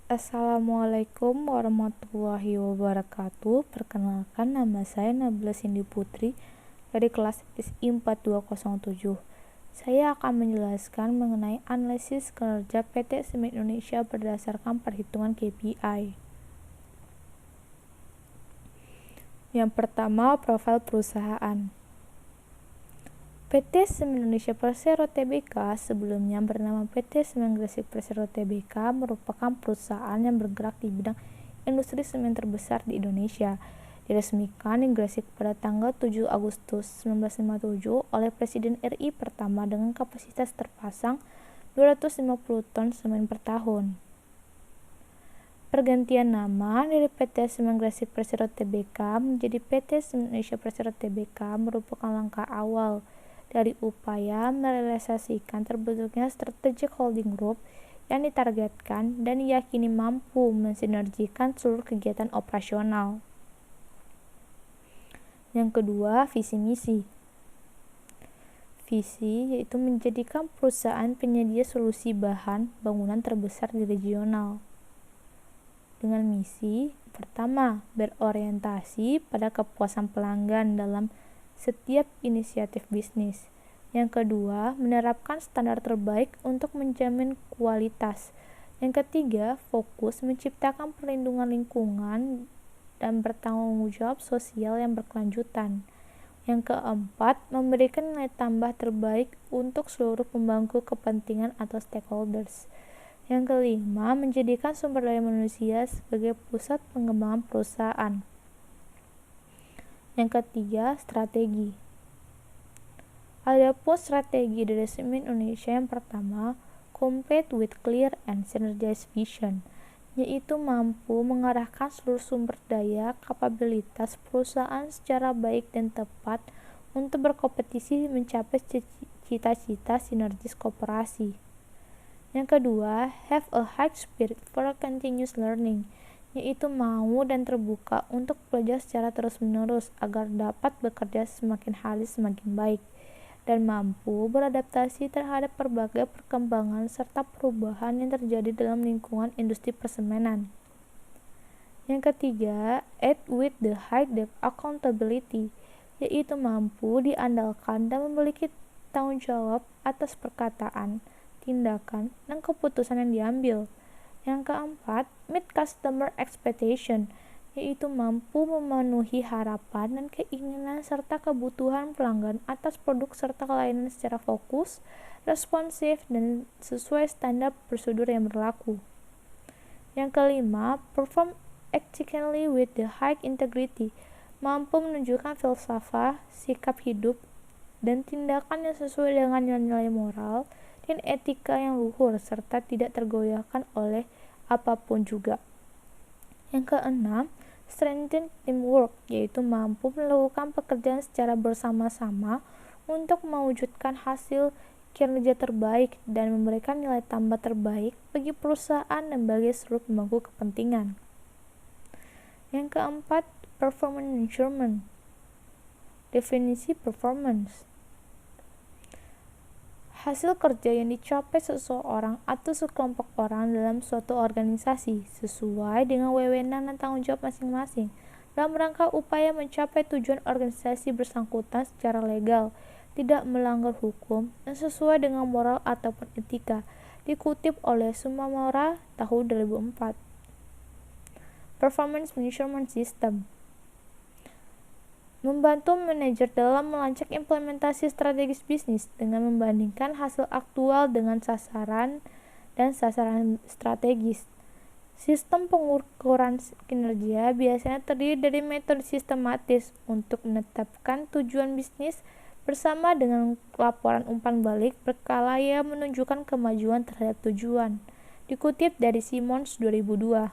Assalamualaikum warahmatullahi wabarakatuh. Perkenalkan, nama saya Nabila Cindy Putri dari kelas SI 4207. Saya akan menjelaskan mengenai analisis kinerja PT Semen Indonesia berdasarkan perhitungan KPI. Yang pertama, profil perusahaan. PT Semen Indonesia Persero Tbk, sebelumnya bernama PT Semen Gresik Persero Tbk, merupakan perusahaan yang bergerak di bidang industri semen terbesar di Indonesia. Diresmikan di Gresik pada tanggal 7 Agustus 1957 oleh Presiden RI pertama dengan kapasitas terpasang 250 ton semen per tahun. Pergantian nama dari PT Semen Gresik Persero Tbk menjadi PT Semen Indonesia Persero Tbk merupakan langkah awal dari upaya merealisasikan terbentuknya strategic holding group yang ditargetkan dan diyakini mampu mensinergikan seluruh kegiatan operasional. Yang kedua, visi misi. Visi yaitu menjadikan perusahaan penyedia solusi bahan bangunan terbesar di regional. Dengan misi, pertama, berorientasi pada kepuasan pelanggan dalam setiap inisiatif bisnis. Yang kedua, menerapkan standar terbaik untuk menjamin kualitas. Yang ketiga, fokus menciptakan perlindungan lingkungan dan bertanggung jawab sosial yang berkelanjutan. Yang keempat, memberikan nilai tambah terbaik untuk seluruh pemangku kepentingan atau stakeholders. Yang kelima, menjadikan sumber daya manusia sebagai pusat pengembangan perusahaan. Yang ketiga, strategi. Adapun strategi dari Semen Indonesia yang pertama, compete with clear and synergized vision, yaitu mampu mengarahkan seluruh sumber daya kapabilitas perusahaan secara baik dan tepat untuk berkompetisi mencapai cita-cita sinergis kooperasi. Yang kedua, have a high spirit for continuous learning, yaitu mau dan terbuka untuk belajar secara terus-menerus agar dapat bekerja semakin hari semakin baik dan mampu beradaptasi terhadap berbagai perkembangan serta perubahan yang terjadi dalam lingkungan industri persemenan. Yang ketiga, act with the high depth accountability, yaitu mampu diandalkan dan memiliki tanggung jawab atas perkataan, tindakan, dan keputusan yang diambil. Yang keempat, meet customer expectation, yaitu mampu memenuhi harapan dan keinginan serta kebutuhan pelanggan atas produk serta layanan secara fokus, responsif, dan sesuai standar prosedur yang berlaku. Yang kelima, perform excellently with the high integrity, mampu menunjukkan filsafat, sikap hidup, dan tindakan yang sesuai dengan nilai-nilai moral dan etika yang luhur serta tidak tergoyahkan oleh apapun juga. Yang keenam, strengthen teamwork, yaitu mampu melakukan pekerjaan secara bersama-sama untuk mewujudkan hasil kinerja terbaik dan memberikan nilai tambah terbaik bagi perusahaan dan bagi seluruh pemangku kepentingan. Yang keempat, performance measurement. Definisi performance: hasil kerja yang dicapai seseorang atau sekelompok orang dalam suatu organisasi sesuai dengan wewenang dan tanggung jawab masing-masing dalam rangka upaya mencapai tujuan organisasi bersangkutan secara legal, tidak melanggar hukum, dan sesuai dengan moral ataupun etika, dikutip oleh Sumamura tahun 2004. Performance Measurement System membantu manajer dalam melacak implementasi strategis bisnis dengan membandingkan hasil aktual dengan sasaran dan sasaran strategis. Sistem pengukuran kinerja biasanya terdiri dari metode sistematis untuk menetapkan tujuan bisnis bersama dengan laporan umpan balik berkala yang menunjukkan kemajuan terhadap tujuan. Dikutip dari Simons 2002.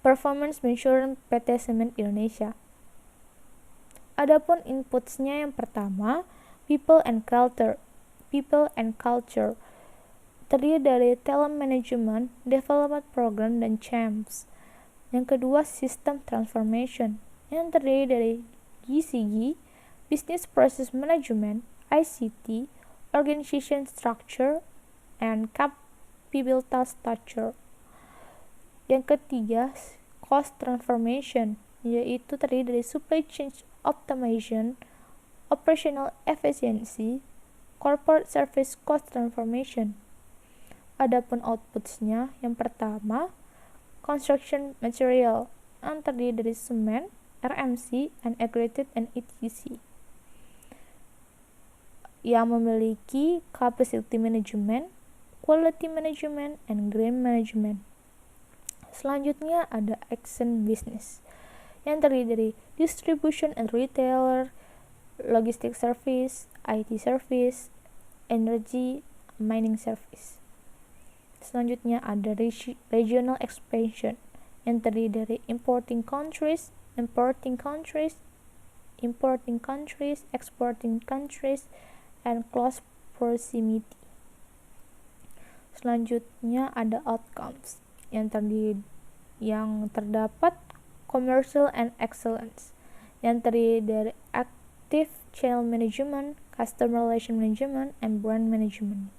Performance Measurement PT Semen Indonesia. Adapun inputs-nya yang pertama, people and culture. People and culture terdiri dari talent management, development program, dan champs. Yang kedua, system transformation yang terdiri dari GCG, business process management, ICT, organization structure, and capability structure. Yang ketiga, cost transformation, yaitu terdiri dari supply chain optimization, operational efficiency, corporate service cost transformation. Adapun outputs-nya, yang pertama, construction material, yang terdiri dari semen, RMC, and aggregate and ETC, yang memiliki capacity management, quality management, and grain management. Selanjutnya ada action business, yang terdiri dari distribution and retailer, logistics service, IT service, energy, mining service. Selanjutnya ada regional expansion, yang terdiri dari importing countries, exporting countries, and close proximity. Selanjutnya ada outcomes, yang terdapat commercial and excellence, yang terdiri dari active channel management, customer relation management, and brand management.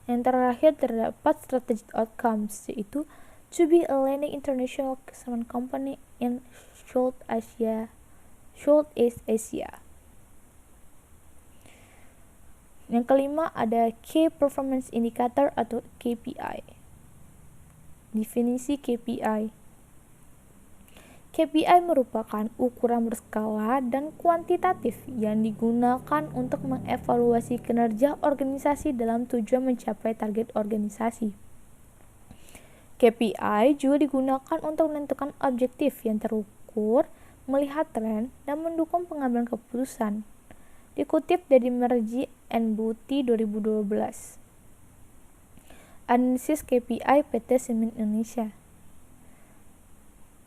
Yang terakhir terdapat strategic outcomes, yaitu to be a leading international cement company in Southeast Asia. Yang kelima ada Key Performance Indicator atau KPI. Definisi KPI. KPI merupakan ukuran berskala dan kuantitatif yang digunakan untuk mengevaluasi kinerja organisasi dalam tujuan mencapai target organisasi. KPI juga digunakan untuk menentukan objektif yang terukur, melihat tren, dan mendukung pengambilan keputusan. Dikutip dari Merji and Booty 2012. Analisis KPI PT Semen Indonesia.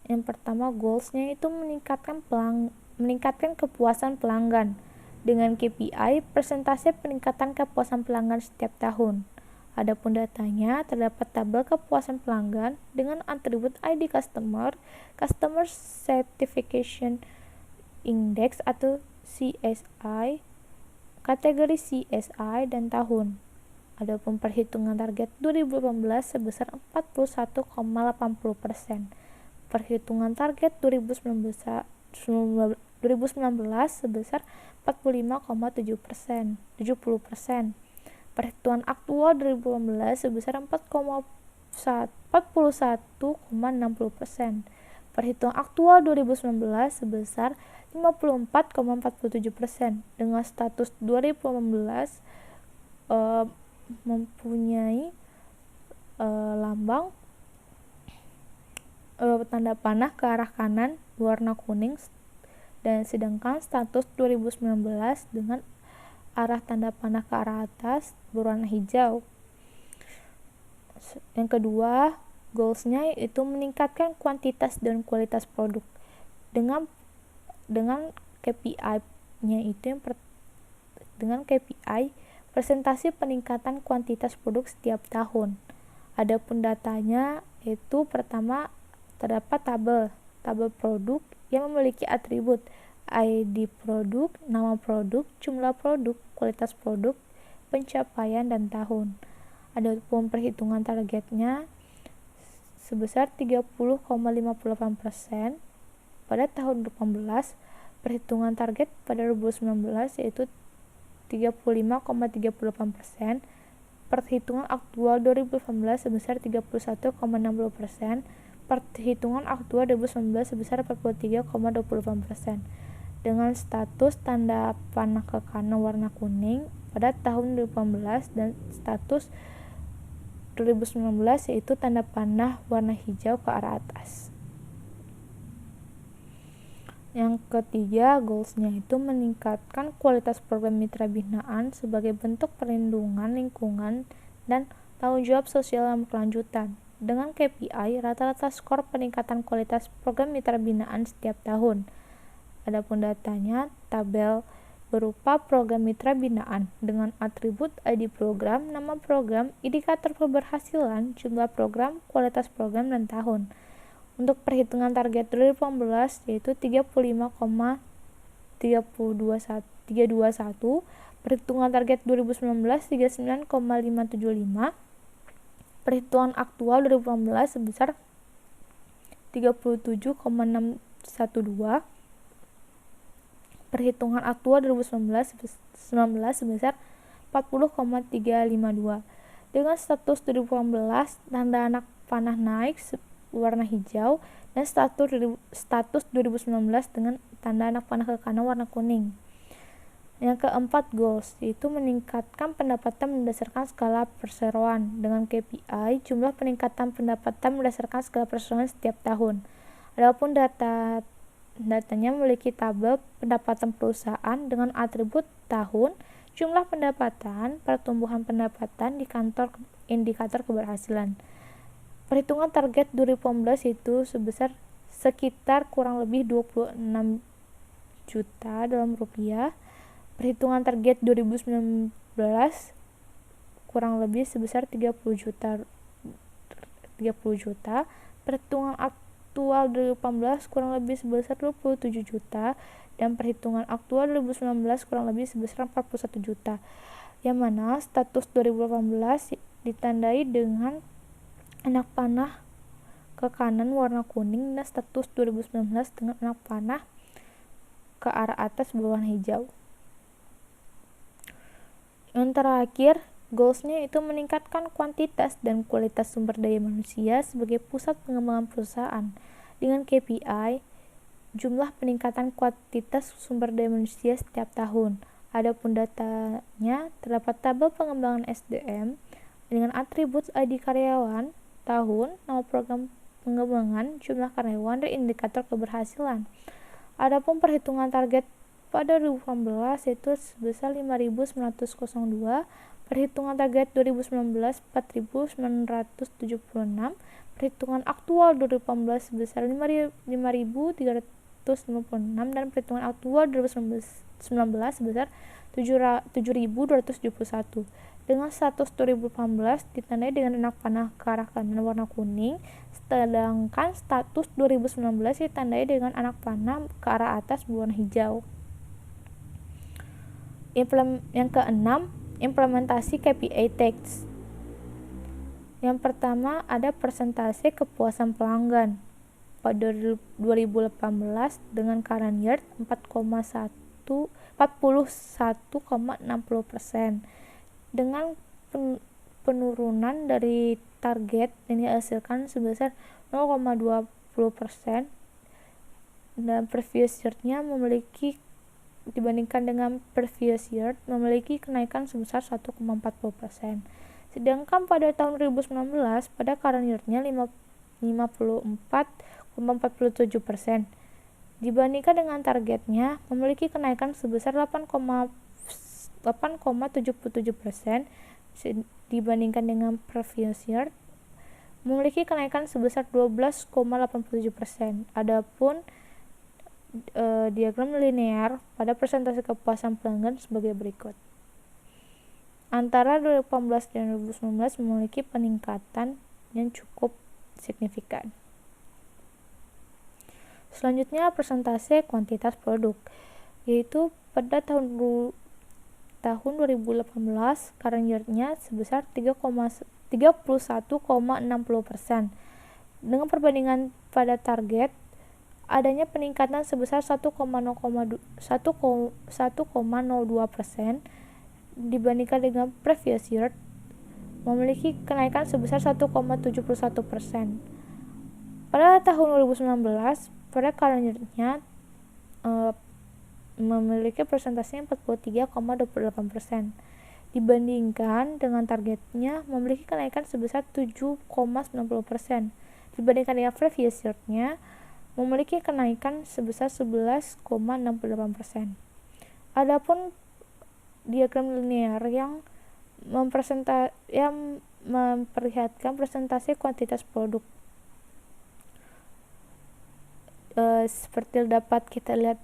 Yang pertama, goals-nya itu meningkatkan kepuasan pelanggan. Dengan KPI, persentase peningkatan kepuasan pelanggan setiap tahun. Adapun datanya, terdapat tabel kepuasan pelanggan dengan atribut ID customer, Customer Satisfaction Index atau CSI, kategori CSI, dan tahun. Adapun perhitungan target 2018 sebesar 41,80%. Perhitungan target 2019 sebesar 45,70%. Perhitungan aktual 2018 sebesar 41,60%. Perhitungan aktual 2019 sebesar 54,47%. Dengan status 2018 mempunyai lambang tanda panah ke arah kanan warna kuning, dan sedangkan status 2019 dengan arah tanda panah ke arah atas berwarna hijau. Yang kedua, goals-nya itu meningkatkan kuantitas dan kualitas produk. Dengan KPI-nya itu dengan KPI presentasi peningkatan kuantitas produk setiap tahun. Adapun datanya itu pertama terdapat tabel produk yang memiliki atribut ID produk, nama produk, jumlah produk, kualitas produk, pencapaian, dan tahun. Adapun perhitungan targetnya sebesar 30,58% pada tahun 2018. Perhitungan target pada 2019 yaitu 35,38%. Perhitungan aktual 2018 sebesar 31,60%. Perhitungan aktual 2019 sebesar 43,28%. Dengan status tanda panah ke kanan warna kuning pada tahun 2018 dan status 2019 yaitu tanda panah warna hijau ke arah atas. Yang ketiga, goals-nya itu meningkatkan kualitas program mitra binaan sebagai bentuk perlindungan lingkungan dan tanggung jawab sosial yang berkelanjutan. Dengan KPI, rata-rata skor peningkatan kualitas program mitra binaan setiap tahun. Adapun datanya, tabel berupa program mitra binaan dengan atribut ID program, nama program, indikator keberhasilan, jumlah program, kualitas program, dan tahun. Untuk perhitungan target 2018 yaitu 35,321, perhitungan target 2019 39,575, Perhitungan aktual 2018 sebesar 37,612. Perhitungan aktual 2019 sebesar 40,352. Dengan status 2018, tanda anak panah naik warna hijau, dan status 2019 dengan tanda anak panah ke kanan warna kuning. Yang keempat, goals, yaitu meningkatkan pendapatan berdasarkan skala perseroan. Dengan KPI, jumlah peningkatan pendapatan berdasarkan skala perseroan setiap tahun. Adapun datanya memiliki tabel pendapatan perusahaan dengan atribut tahun, jumlah pendapatan, pertumbuhan pendapatan, indikator keberhasilan. Perhitungan target 2018 itu sebesar sekitar kurang lebih 26 juta dalam rupiah. Perhitungan target 2019 kurang lebih sebesar 30 juta. Perhitungan aktual 2018 kurang lebih sebesar 27 juta. Dan perhitungan aktual 2019 kurang lebih sebesar 41 juta, yang mana status 2018 ditandai dengan anak panah ke kanan warna kuning dan status 2019 dengan anak panah ke arah atas berwarna hijau. Yang terakhir, goals-nya itu meningkatkan kuantitas dan kualitas sumber daya manusia sebagai pusat pengembangan perusahaan. Dengan KPI, jumlah peningkatan kuantitas sumber daya manusia setiap tahun. Adapun datanya, terdapat tabel pengembangan SDM dengan atribut ID karyawan, tahun, nama program pengembangan, jumlah karyawan, dan indikator keberhasilan. Adapun perhitungan target pada 2018 itu sebesar 5.902, perhitungan target 2019 4.976, perhitungan aktual 2018 sebesar 5.356, dan perhitungan aktual 2019 sebesar 7.271. Dengan status 2018 ditandai dengan anak panah ke arah kanan warna kuning, sedangkan status 2019 ditandai dengan anak panah ke arah atas berwarna hijau. Yang keenam, implementasi KPI teks. Yang pertama ada persentase kepuasan pelanggan. Pada 2018 dengan current year 41,60%. Dengan penurunan dari target yang dihasilkan sebesar 0,20%, dan previous year-nya dibandingkan dengan previous year memiliki kenaikan sebesar 1,40%. Sedangkan pada tahun 2019 pada current year-nya 54,47%. Dibandingkan dengan targetnya memiliki kenaikan sebesar 8,77%. Dibandingkan dengan previous year memiliki kenaikan sebesar 12,87%. Adapun diagram linear pada persentase kepuasan pelanggan sebagai berikut. Antara 2018 dan 2019 memiliki peningkatan yang cukup signifikan. Selanjutnya persentase kuantitas produk, yaitu pada tahun 2018 current year-nya sebesar 31,60%. Dengan perbandingan pada target, adanya peningkatan sebesar 1,02%. Dibandingkan dengan previous year memiliki kenaikan sebesar 1,71%. Pada tahun 2019 pada current year-nya memiliki persentasenya 43,28%. Dibandingkan dengan targetnya memiliki kenaikan sebesar 7,90%. Dibandingkan dengan previous year-nya memiliki kenaikan sebesar 11,68%. Adapun diagram linear yang memperlihatkan persentase kuantitas produk, seperti dapat kita lihat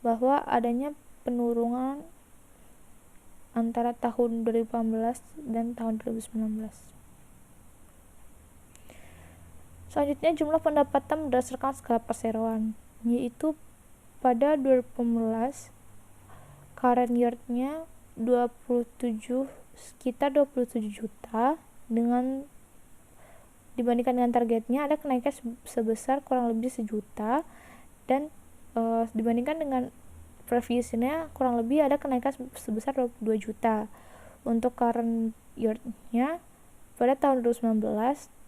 bahwa adanya penurunan antara tahun 2018 dan tahun 2019. Selanjutnya jumlah pendapatan berdasarkan skala perseroan, yaitu pada 2018 current year-nya sekitar 27 juta, dibandingkan dengan targetnya ada kenaikan sebesar kurang lebih 1 juta, dan dibandingkan dengan previous year-nya kurang lebih ada kenaikan sebesar 22 juta. Untuk current year-nya pada tahun 2019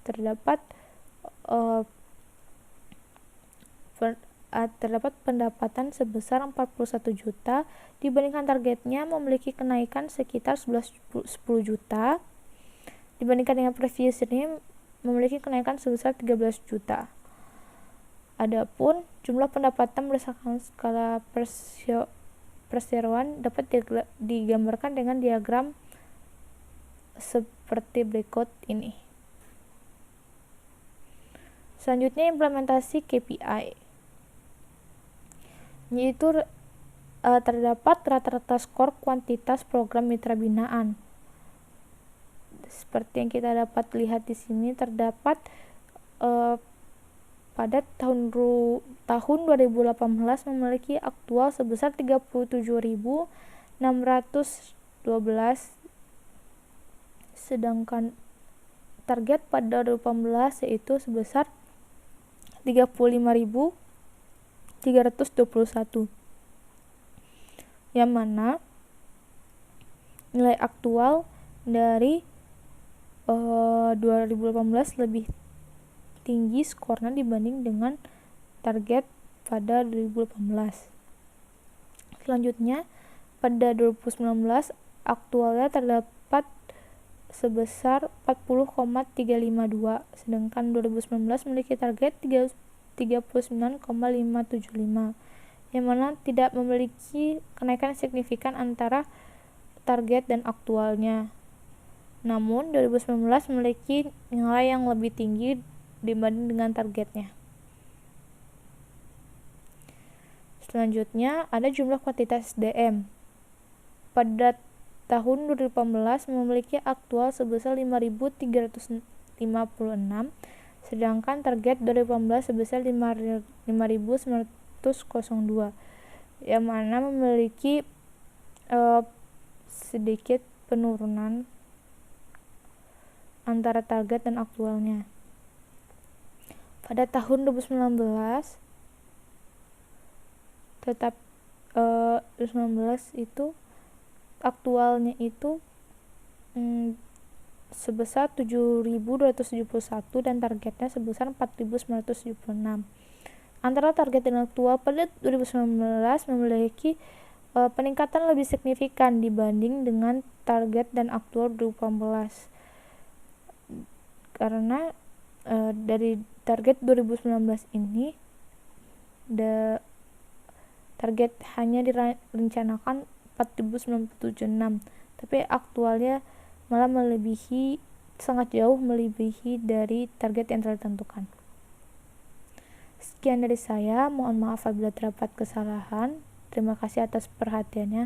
terdapat pendapatan sebesar 41 juta, dibandingkan targetnya memiliki kenaikan sekitar 10 juta, dibandingkan dengan previous year memiliki kenaikan sebesar 13 juta. Adapun jumlah pendapatan berdasarkan skala perseroan dapat digambarkan dengan diagram seperti berikut ini. Selanjutnya implementasi KPI, yaitu terdapat rata-rata skor kuantitas program mitra binaan. Seperti yang kita dapat lihat di sini, terdapat pada tahun 2018 memiliki aktual sebesar 37.612, sedangkan target pada 2018 yaitu sebesar 35.321, yang mana nilai aktual dari 2018 lebih tinggi skornya dibanding dengan target pada 2018. Selanjutnya pada 2019 aktualnya terdapat sebesar 40,352, sedangkan 2019 memiliki target 39,575, yang mana tidak memiliki kenaikan signifikan antara target dan aktualnya. Namun 2019 memiliki nilai yang lebih tinggi dibanding dengan targetnya. Selanjutnya ada jumlah kuantitas SDM. Pada tahun 2018 memiliki aktual sebesar 5.356, sedangkan target 2018 sebesar 5.902, yang mana memiliki sedikit penurunan antara target dan aktualnya. Pada tahun 2019 itu aktualnya itu sebesar 7.271 dan targetnya sebesar 4.976. Antara target dan aktual pada 2019 memiliki peningkatan lebih signifikan dibanding dengan target dan aktual 2018. Karena dari target 2019 ini target hanya direncanakan 4.976, tapi aktualnya malah sangat jauh melebihi dari target yang telah ditentukan. Sekian dari saya, mohon maaf apabila terdapat kesalahan. Terima kasih atas perhatiannya.